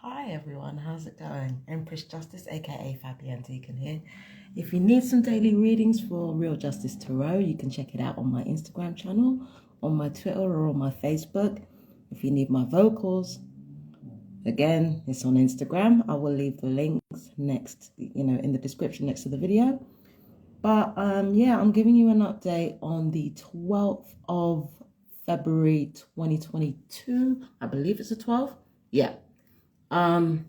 Hi everyone, how's it going? Empress Justice, aka Fabienne Deacon here. If you need some daily readings for Real Justice Tarot, you can check it out on my Instagram channel, on my Twitter, or on my Facebook. If you need my vocals, again, it's on Instagram. I will leave the links next, in the description next to the video. But yeah, I'm giving you an update on the 12th of February 2022. I believe it's the 12th. Yeah. When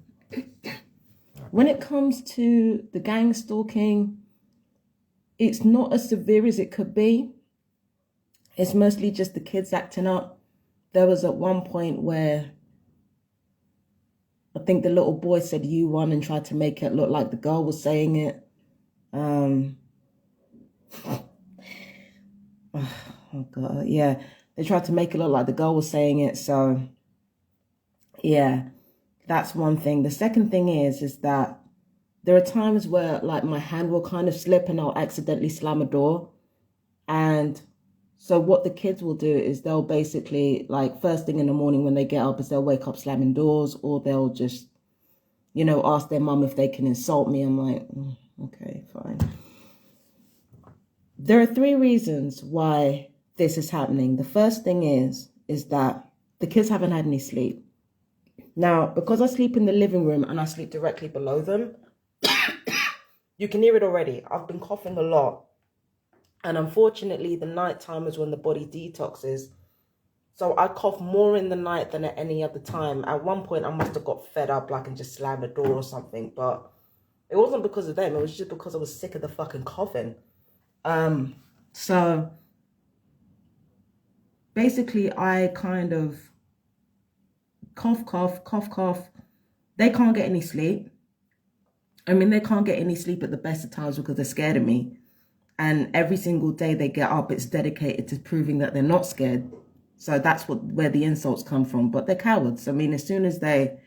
it comes to the gang stalking, it's not as severe as it could be. It's mostly just the kids acting up. There was at one point where I think the little boy said "you won" and tried to make it look like the girl was saying it. Oh God, yeah. They tried to make it look like the girl was saying it. So yeah, that's one thing. The second thing is that there are times where like my hand will kind of slip and I'll accidentally slam a door. And so what the kids will do is they'll basically, like, first thing in the morning when they get up is they'll wake up slamming doors, or they'll just, ask their mum if they can insult me. I'm like, okay, fine. There are three reasons why this is happening. The first thing is that the kids haven't had any sleep. Now, because I sleep in the living room and I sleep directly below them, you can hear it already. I've been coughing a lot. And unfortunately, the night time is when the body detoxes. So I cough more in the night than at any other time. At one point, I must have got fed up, like, and just slammed the door or something. But it wasn't because of them. It was just because I was sick of the fucking coughing. So basically, I kind of cough. They can't get any sleep. I mean, they can't get any sleep at the best of times because they're scared of me. And every single day they get up, it's dedicated to proving that they're not scared. So that's where the insults come from. But they're cowards. I mean, as soon as they're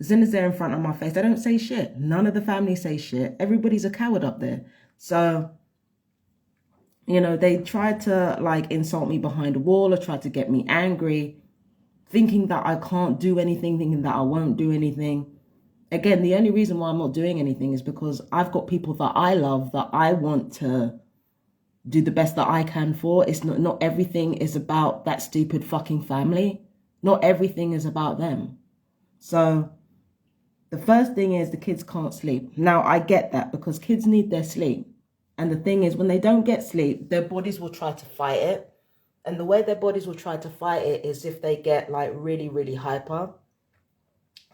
in front of my face, they don't say shit. None of the family say shit. Everybody's a coward up there. So, they tried to, like, insult me behind a wall or tried to get me angry, thinking that I can't do anything, thinking that I won't do anything. Again, the only reason why I'm not doing anything is because I've got people that I love, that I want to do the best that I can for. It's not everything is about that stupid fucking family. Not everything is about them. So the first thing is the kids can't sleep. Now, I get that because kids need their sleep. And the thing is, when they don't get sleep, their bodies will try to fight it. And the way their bodies will try to fight it is if they get, like, really, really hyper.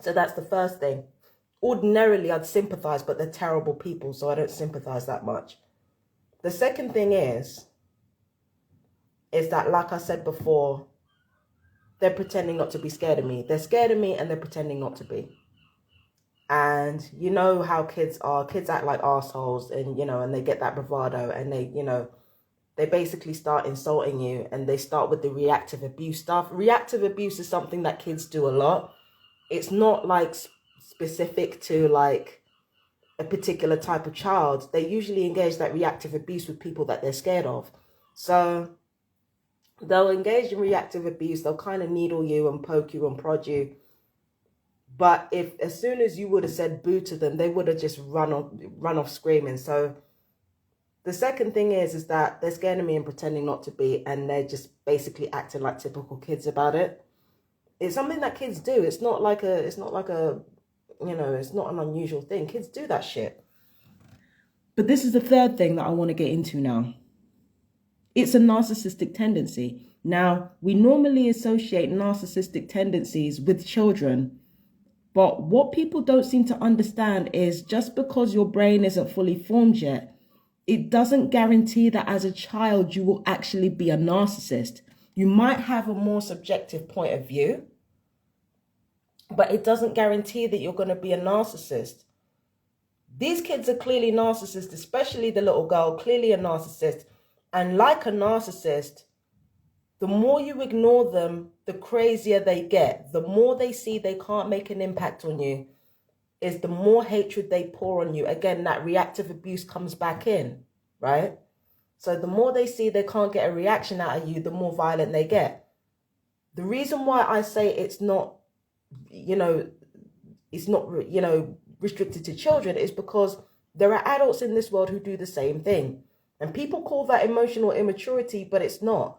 So that's the first thing. Ordinarily, I'd sympathize, but they're terrible people, so I don't sympathize that much. The second thing is that, like I said before, they're pretending not to be scared of me. They're scared of me and they're pretending not to be. And you know how kids are. Kids act like assholes, and, and they get that bravado, and they basically start insulting you, and they start with the reactive abuse stuff. Reactive abuse is something that kids do a lot. It's not like specific to like a particular type of child. They usually engage that reactive abuse with people that they're scared of. So they'll engage in reactive abuse. They'll kind of needle you and poke you and prod you. But if as soon as you would have said boo to them, they would have just run off screaming. So the second thing is that they're scared of me and pretending not to be, and they're just basically acting like typical kids about it. It's something that kids do. It's not an unusual thing. Kids do that shit. But this is the third thing that I want to get into now. It's a narcissistic tendency. Now, we normally associate narcissistic tendencies with children. But what people don't seem to understand is just because your brain isn't fully formed yet, it doesn't guarantee that as a child you will actually be a narcissist. You might have a more subjective point of view, but it doesn't guarantee that you're going to be a narcissist. These kids are clearly narcissists, especially the little girl, clearly a narcissist. And like a narcissist, the more you ignore them, the crazier they get. The more they see they can't make an impact on you, is the more hatred they pour on you. Again, that reactive abuse comes back in, right? So the more they see they can't get a reaction out of you, the more violent they get. The reason why I say it's not it's not, restricted to children, is because there are adults in this world who do the same thing. And people call that emotional immaturity, but it's not.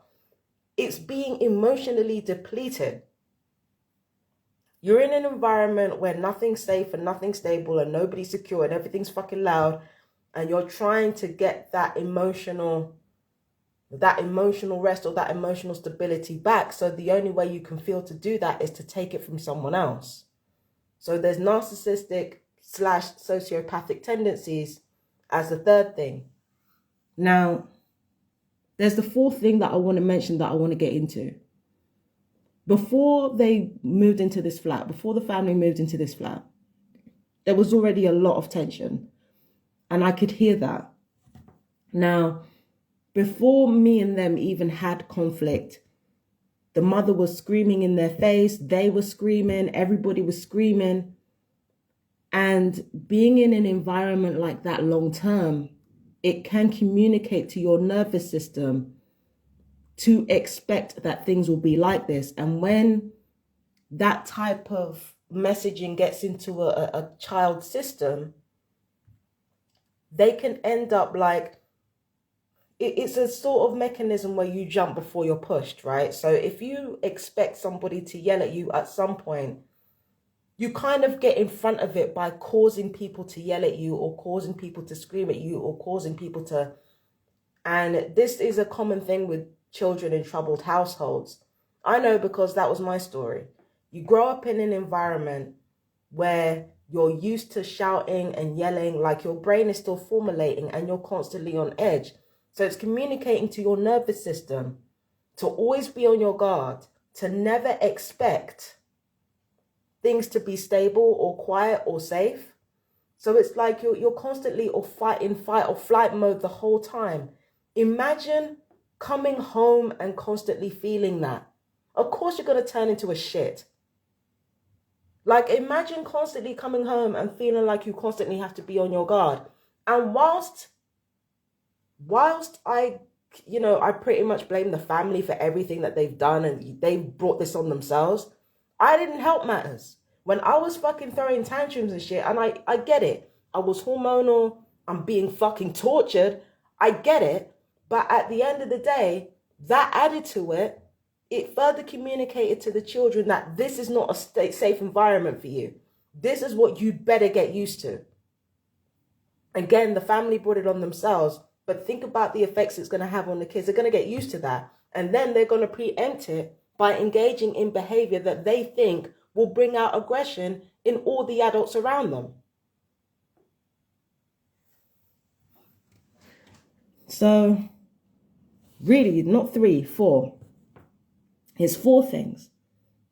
It's being emotionally depleted. You're in an environment where nothing's safe and nothing's stable and nobody's secure and everything's fucking loud, and you're trying to get that emotional rest or that emotional stability back. So the only way you can feel to do that is to take it from someone else. So there's narcissistic / sociopathic tendencies as the third thing. Now, there's the fourth thing that I want to mention that I want to get into. Before they moved into this flat, before the family moved into this flat, there was already a lot of tension. And I could hear that. Now, before me and them even had conflict, the mother was screaming in their face. They were screaming. Everybody was screaming. And being in an environment like that long term, it can communicate to your nervous system to expect that things will be like this. And when that type of messaging gets into a child's system, they can end up like, it's a sort of mechanism where you jump before you're pushed, right? So if you expect somebody to yell at you at some point, you kind of get in front of it by causing people to yell at you or causing people to scream at you or causing people to... And this is a common thing with children in troubled households. I know because that was my story. You grow up in an environment where you're used to shouting and yelling, like your brain is still formulating and you're constantly on edge. So it's communicating to your nervous system to always be on your guard, to never expect things to be stable or quiet or safe. So it's like you're constantly fight or flight mode the whole time. Imagine coming home and constantly feeling that. Of course you're going to turn into a shit. Like, imagine constantly coming home and feeling like you constantly have to be on your guard. And whilst I pretty much blame the family for everything that they've done and they've brought this on themselves, I didn't help matters. When I was fucking throwing tantrums and shit, and I get it. I was hormonal. I'm being fucking tortured. I get it. But at the end of the day, that added to it, it further communicated to the children that this is not a safe environment for you. This is what you better get used to. Again, the family brought it on themselves, but think about the effects it's going to have on the kids. They're going to get used to that. And then they're going to preempt it by engaging in behavior that they think will bring out aggression in all the adults around them. So, really, not 3, 4. It's 4 things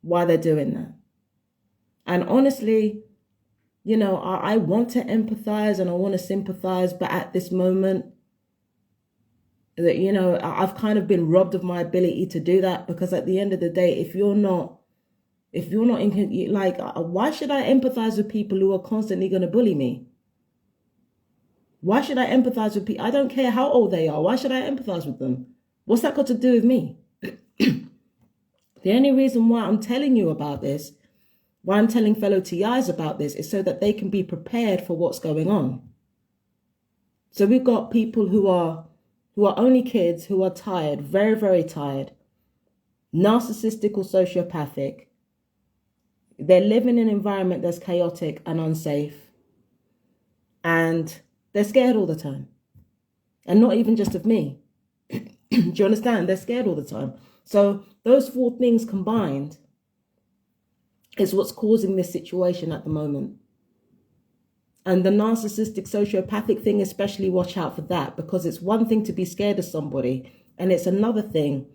why they're doing that. And honestly, I want to empathize and I want to sympathize, but at this moment, that, I've kind of been robbed of my ability to do that, because at the end of the day, if you're not in, like, why should I empathize with people who are constantly going to bully me? Why should I empathize with people? I don't care how old they are. Why should I empathize with them? What's that got to do with me? The only reason why I'm telling you about this, why I'm telling fellow TIs about this, is so that they can be prepared for what's going on. So we've got people who are only kids, who are tired, very, very tired, narcissistic or sociopathic. They live in an environment that's chaotic and unsafe. And they're scared all the time. And not even just of me. Do you understand? They're scared all the time. So those 4 things combined is what's causing this situation at the moment. And the narcissistic sociopathic thing, especially, watch out for that, because it's one thing to be scared of somebody, and it's another thing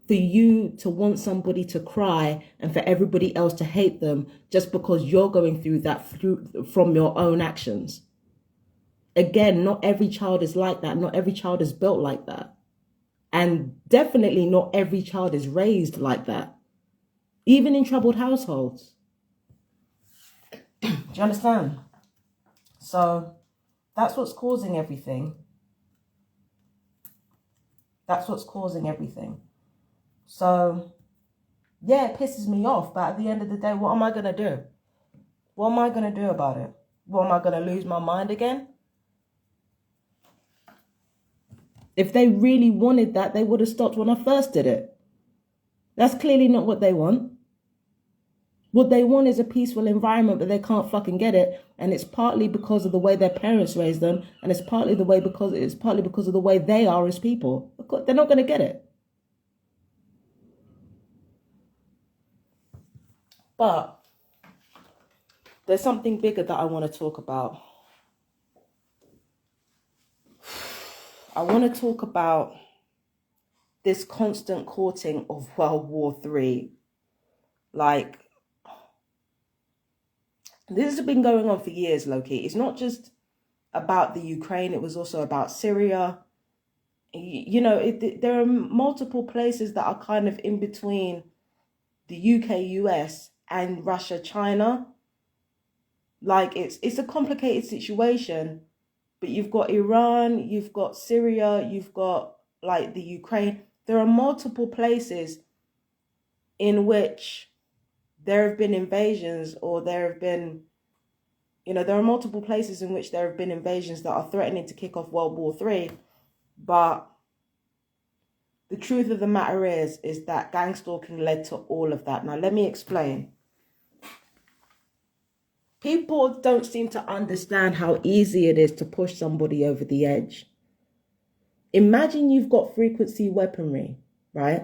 for you to want somebody to cry and for everybody else to hate them just because you're going through that from your own actions. Again, not every child is like that. Not every child is built like that. And definitely not every child is raised like that. Even in troubled households. Do you understand? So that's what's causing everything. That's what's causing everything. So Yeah, it pisses me off, but at the end of the day, what am I going to do? What am I going to do about it? What, am I going to lose my mind again? If they really wanted that, they would have stopped when I first did it. That's clearly not what they want. What they want is a peaceful environment, but they can't fucking get it. And it's partly because of the way their parents raised them. And it's partly because of the way they are as people. They're not going to get it. But there's something bigger that I want to talk about. I want to talk about this constant courting of World War III. Like, this has been going on for years, Loki. It's not just about the Ukraine. It was also about Syria. You know, there are multiple places that are kind of in between the UK, US, and Russia, China. Like, it's a complicated situation. But you've got Iran, you've got Syria, you've got, like, the Ukraine. There are multiple places in which there have been invasions, or there have been, there are multiple places in which there have been invasions that are threatening to kick off World War III. But the truth of the matter is that gang stalking led to all of that. Now, let me explain. People don't seem to understand how easy it is to push somebody over the edge. Imagine you've got frequency weaponry, right?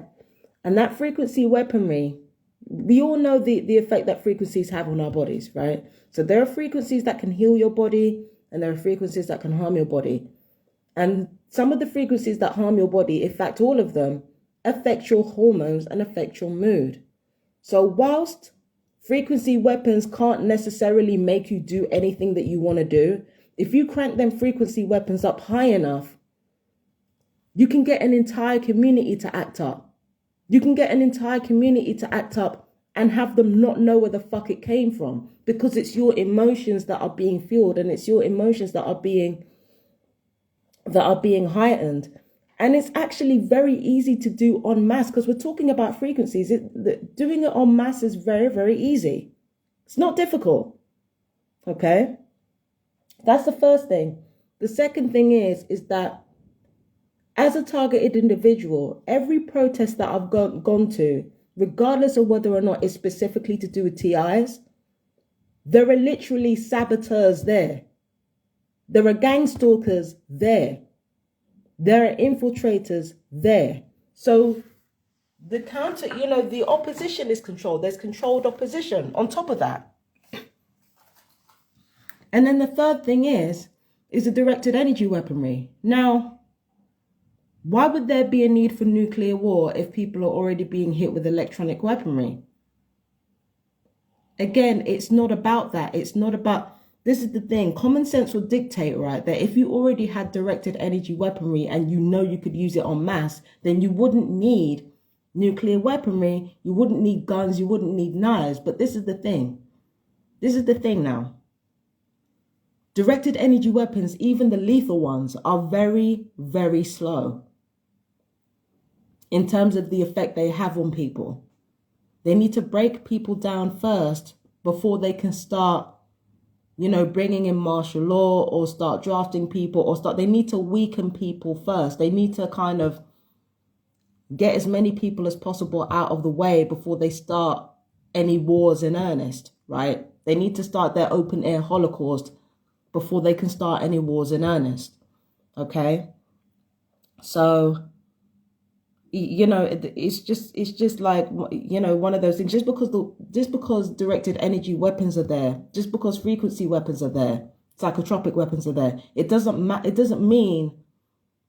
And that frequency weaponry, we all know the effect that frequencies have on our bodies, right? So there are frequencies that can heal your body, and there are frequencies that can harm your body. And some of the frequencies that harm your body, in fact, all of them, affect your hormones and affect your mood. So whilst frequency weapons can't necessarily make you do anything that you want to do, if you crank them frequency weapons up high enough, you can get an entire community to act up. You can get an entire community to act up and have them not know where the fuck it came from, because it's your emotions that are being fueled, and it's your emotions that are being heightened. And it's actually very easy to do en masse, because we're talking about frequencies. Doing it en masse is very, very easy. It's not difficult. Okay? That's the first thing. The second thing is that as a targeted individual, every protest that I've gone to, regardless of whether or not it's specifically to do with TIs, there are literally saboteurs there. There are gang stalkers there. There are infiltrators there. So the the opposition is controlled. There's controlled opposition on top of that. And then the third thing is the directed energy weaponry. Now, why would there be a need for nuclear war if people are already being hit with electronic weaponry? Again, it's not about that. It's not about... This is the thing. Common sense will dictate, right, that if you already had directed energy weaponry and you could use it en masse, then you wouldn't need nuclear weaponry. You wouldn't need guns. You wouldn't need knives. But this is the thing. This is the thing now. Directed energy weapons, even the lethal ones, are very, very slow in terms of the effect they have on people. They need to break people down first before they can start, bringing in martial law or start drafting people they need to weaken people first. They need to kind of get as many people as possible out of the way before they start any wars in earnest, right? They need to start their open air Holocaust before they can start any wars in earnest, okay? So, it's just like, one of those things. Just because directed energy weapons are there, just because frequency weapons are there, psychotropic weapons are there, it doesn't mean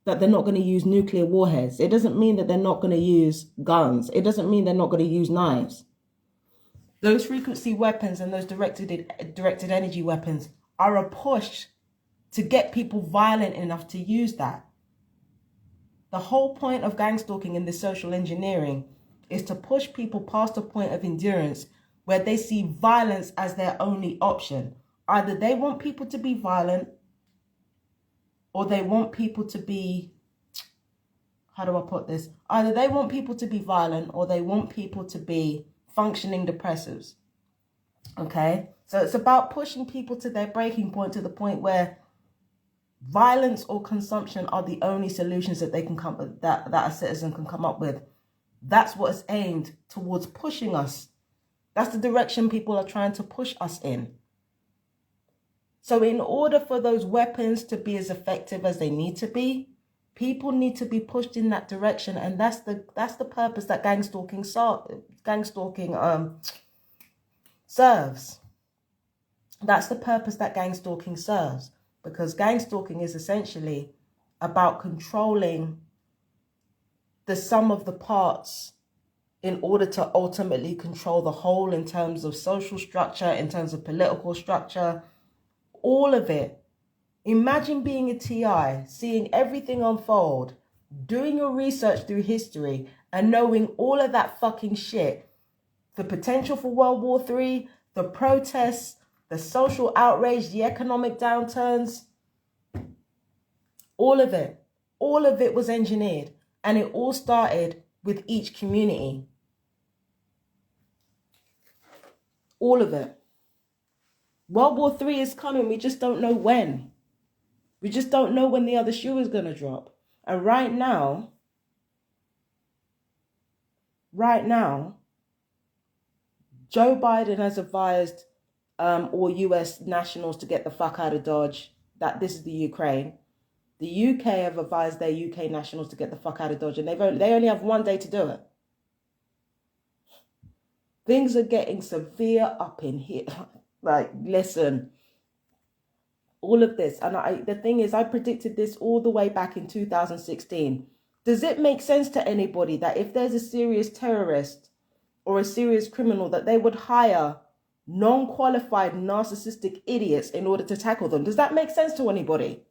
that they're not going to use nuclear warheads. It doesn't mean that they're not going to use guns. It doesn't mean they're not going to use knives. Those frequency weapons and those directed energy weapons are a push to get people violent enough to use that. The whole point of gang stalking and this social engineering is to push people past a point of endurance where they see violence as their only option. Either they want people to be violent, or they want people to be, how do I put this? Either they want people to be violent or they want people to be functioning depressives. Okay? So it's about pushing people to their breaking point, to the point where violence or consumption are the only solutions that they can come that a citizen can come up with. That's what is aimed towards pushing us. That's the direction people are trying to push us in. So in order for those weapons to be as effective as they need to be, people need to be pushed in that direction, and that's the purpose that gang stalking serves. That's the purpose that gang stalking serves, because gang stalking is essentially about controlling the sum of the parts in order to ultimately control the whole, in terms of social structure, in terms of political structure, all of it. Imagine being a TI, seeing everything unfold, doing your research through history, and knowing all of that fucking shit. The potential for World War III, the protests, the social outrage, the economic downturns, all of it was engineered. And it all started with each community. All of it. World War III is coming. We just don't know when. We just don't know when the other shoe is going to drop. And right now, Joe Biden has advised all US nationals to get the fuck out of Dodge. That this is the Ukraine. The UK have advised their UK nationals to get the fuck out of Dodge, and they only have 1 day to do it. Things are getting severe up in here. Like, listen, all of this, and the thing is, I predicted this all the way back in 2016. Does it make sense to anybody that if there's a serious terrorist or a serious criminal, that they would hire non-qualified narcissistic idiots in order to tackle them? Does that make sense to anybody?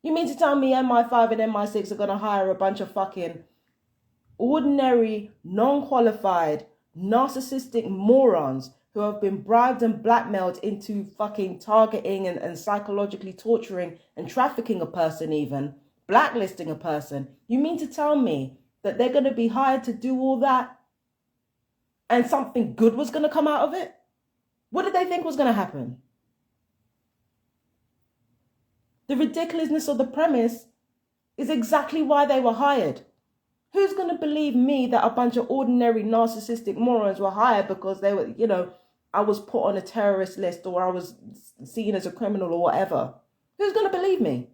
You mean to tell me MI5 and MI6 are going to hire a bunch of fucking ordinary, non-qualified, narcissistic morons who have been bribed and blackmailed into fucking targeting and psychologically torturing and trafficking a person, even blacklisting a person? You mean to tell me that they're going to be hired to do all that and something good was going to come out of it? What did they think was going to happen? The ridiculousness of the premise is exactly why they were hired. Who's going to believe me that a bunch of ordinary narcissistic morons were hired because they were, I was put on a terrorist list or I was seen as a criminal or whatever? Who's going to believe me?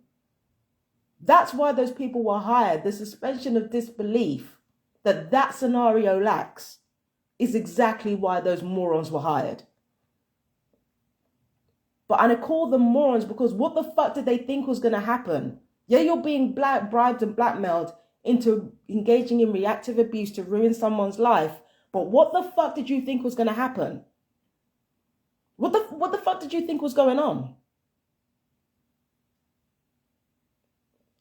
That's why those people were hired. The suspension of disbelief that scenario lacks is exactly why those morons were hired. But I call them morons because what the fuck did they think was going to happen? Yeah, you're being bribed and blackmailed into engaging in reactive abuse to ruin someone's life. But what the fuck did you think was going to happen? What the fuck did you think was going on?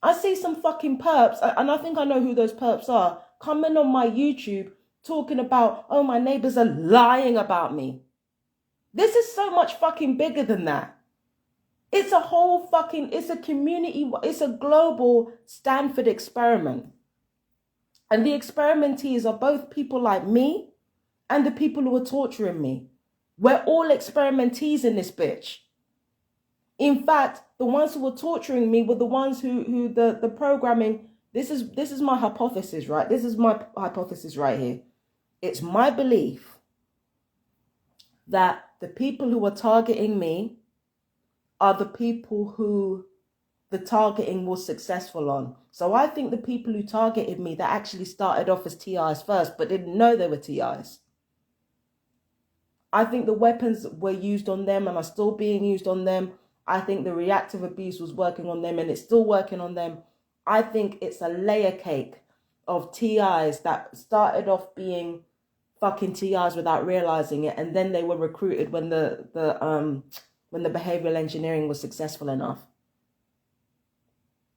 I see some fucking perps, and I think I know who those perps are, coming on my YouTube talking about, oh, my neighbors are lying about me. This is so much fucking bigger than that. It's a whole fucking, it's a community, it's a global Stanford experiment. And the experimentees are both people like me and the people who are torturing me. We're all experimentees in this bitch. In fact, the ones who were torturing me were the ones who the programming, this is my hypothesis, right? This is my hypothesis right here. It's my belief that the people who are targeting me are the people who the targeting was successful on. So I think the people who targeted me, that actually started off as TIs first, but didn't know they were TIs. I think the weapons were used on them and are still being used on them. I think the reactive abuse was working on them and it's still working on them. I think it's a layer cake of TIs that started off being fucking TIs without realizing it, and then they were recruited when the behavioral engineering was successful enough.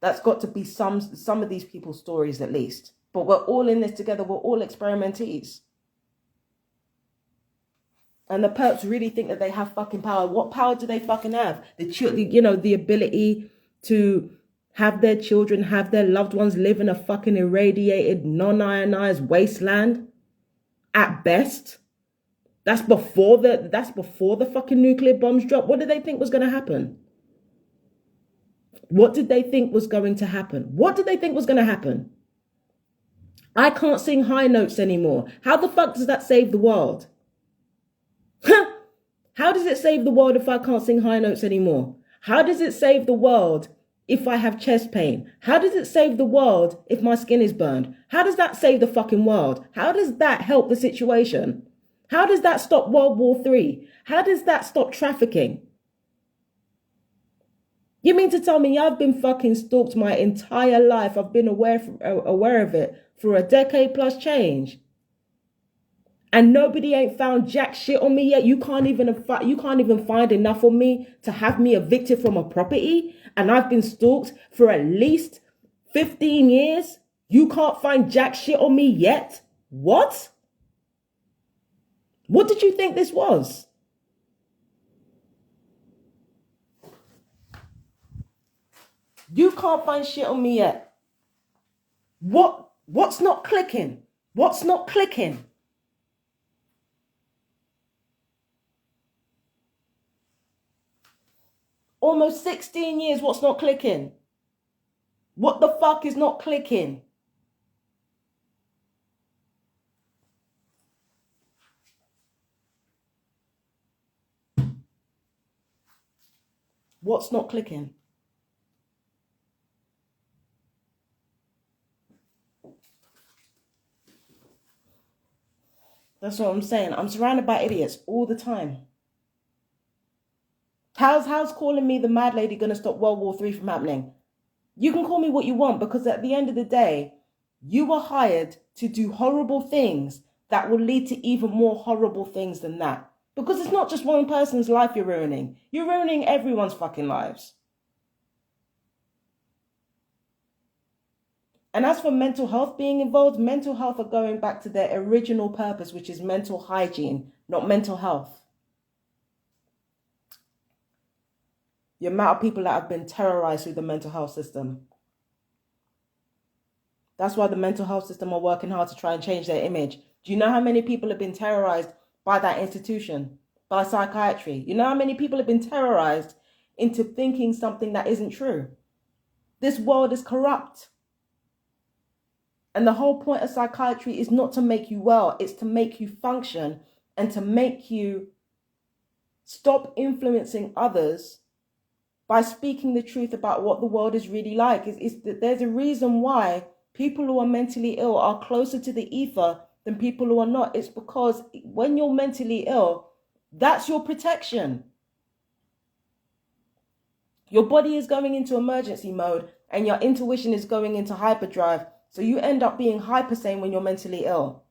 That's got to be some of these people's stories at least. But we're all in this together. We're all experimentees. And the perps really think that they have fucking power. What power do they fucking have? The ability to have their children, have their loved ones live in a fucking irradiated, non-ionized wasteland at best. That's before the fucking nuclear bombs drop. What did they think was going to happen? What did they think was going to happen? What did they think was going to happen? I can't sing high notes anymore. How the fuck does that save the world? How does it save the world if I can't sing high notes anymore? How does it save the world if I have chest pain? How does it save the world if my skin is burned? How does that save the fucking world? How does that help the situation? How does that stop World War III? How does that stop trafficking? You mean to tell me I've been fucking stalked my entire life? I've been aware of it for a decade plus change. And nobody ain't found jack shit on me yet. You can't even find enough on me to have me evicted from a property. And I've been stalked for at least 15 years. You can't find jack shit on me yet. What? What did you think this was? You can't find shit on me yet. What's not clicking? What's not clicking? Almost 16 years, what's not clicking? What the fuck is not clicking? What's not clicking? That's what I'm saying. I'm surrounded by idiots all the time. How's calling me the mad lady going to stop World War III from happening? You can call me what you want, because at the end of the day, you were hired to do horrible things that will lead to even more horrible things than that. Because it's not just one person's life you're ruining. You're ruining everyone's fucking lives. And as for mental health being involved, mental health are going back to their original purpose, which is mental hygiene, not mental health. The amount of people that have been terrorized through the mental health system. That's why the mental health system are working hard to try and change their image. Do you know how many people have been terrorized by that institution, by psychiatry? You know how many people have been terrorized into thinking something that isn't true? This world is corrupt. And the whole point of psychiatry is not to make you well, it's to make you function and to make you stop influencing others by speaking the truth about what the world is really like. There's a reason why people who are mentally ill are closer to the ether than people who are not. It's because when you're mentally ill, that's your protection. Your body is going into emergency mode and your intuition is going into hyperdrive. So you end up being hyper sane when you're mentally ill.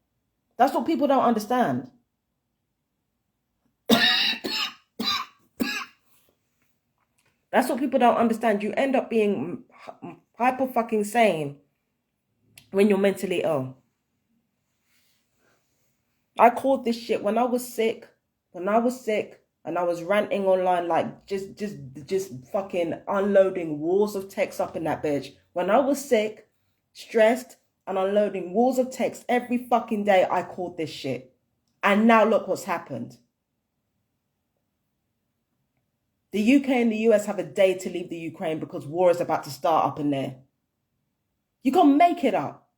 That's what people don't understand. That's what people don't understand. You end up being hyper fucking sane when you're mentally ill. I called this shit when I was sick. And I was ranting online, like just fucking unloading walls of text up in that bitch. When I was sick, stressed, and unloading walls of text every fucking day, I called this shit. And now look what's happened. The UK and the US have a day to leave the Ukraine because war is about to start up in there. You can't make it up.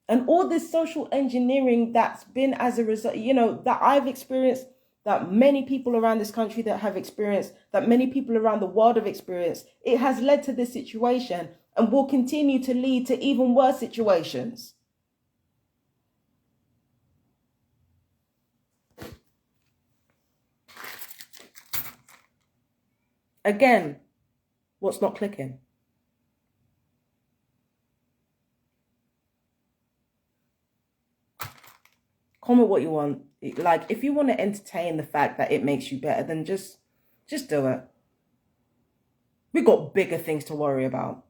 And all this social engineering that's been as a result, that I've experienced, that many people around this country that have experienced, that many people around the world have experienced, it has led to this situation and will continue to lead to even worse situations. Again, what's not clicking? Comment what you want. Like, if you want to entertain the fact that it makes you better, then just do it. We got bigger things to worry about.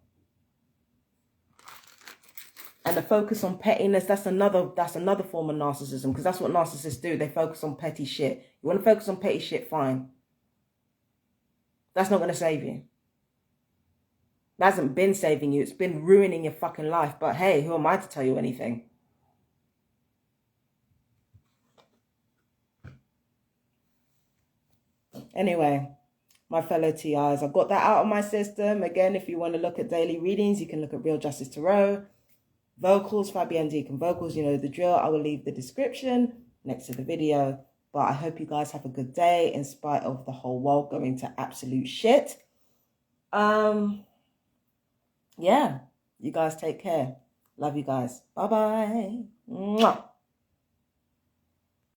And the focus on pettiness, that's another form of narcissism, because that's what narcissists do. They focus on petty shit. You want to focus on petty shit, fine. That's not going to save you. It hasn't been saving you. It's been ruining your fucking life. But hey, who am I to tell you anything? Anyway, my fellow TIs, I've got that out of my system. Again, if you want to look at daily readings, you can look at Real Justice Tarot. Vocals, Fabienne Deacon Vocals, you know the drill. I will leave the description next to the video. But I hope you guys have a good day in spite of the whole world going to absolute shit. Yeah, you guys take care. Love you guys. Bye-bye.